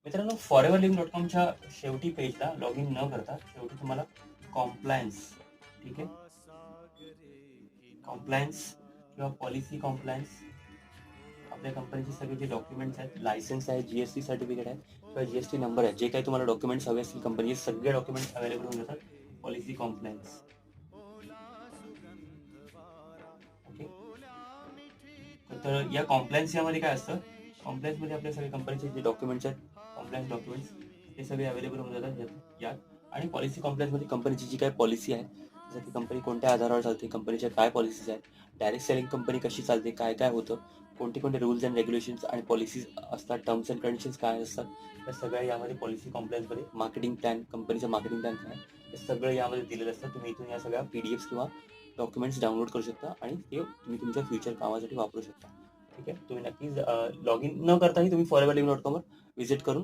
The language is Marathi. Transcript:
मित्रांनो, foreverliving.comच्या शेवटी पेजला लॉग इन न करता शेवटी तुम्हाला कॉम्प्लायन्स, ठीक आहे, कॉम्प्लायन्स किंवा पॉलिसी कॉम्प्लायन्स, आपल्या कंपनीचे सगळे जे डॉक्युमेंट्स आहेत, लायसन्स आहे, जीएसटी सर्टिफिकेट आहे किंवा जीएसटी नंबर आहे, जे काही तुम्हाला डॉक्युमेंट्स हवे असतील कंपनीचे सगळे डॉक्युमेंट्स अवेलेबल होऊन जातात पॉलिसी कॉम्प्लायन्स. ओके. तर या कॉम्प्लायन्स यामध्ये काय असतं, कॉम्प्लायन्समध्ये आपल्या सगळे कंपनीचे जे डॉक्युमेंट्स आहेत, कॉम्प्लायन्स डॉक्युमेंट्स, ते सगळे अवेलेबल होऊन जातात यात. आणि पॉलिसी कॉम्प्लायन्समध्ये कंपनीची जी काय पॉलिसी आहे, जसं की कंपनी कोणत्या आधारावर चालते, कंपनीच्या काय पॉलिसीज आहेत, डायरेक्ट सेलिंग कंपनी कशी चालते, काय काय होतं, कोणते कोणते रूल्स अँड रेग्युलेशन्स आणि पॉलिसीज असतात, टर्म्स अँड कंडिशन्स काय असतात, त्या सगळ्या यामध्ये पॉलिसी कॉम्प्लायन्समध्ये मार्केटिंग प्लॅन, कंपनीचं मार्केटिंग प्लॅन काय, हे सगळं यामध्ये दिलेलं असतं. तुम्ही इथून या सगळ्या PDF किंवा डॉक्युमेंट्स डाउनलोड करू शकता आणि ते तुम्ही तुमच्या फ्युचर कामासाठी वापरू शकता. ठीक आहे. तुम्ही नक्कीच लॉग इन न करताही तुम्ही foreverliving.com वर व्हिजिट करून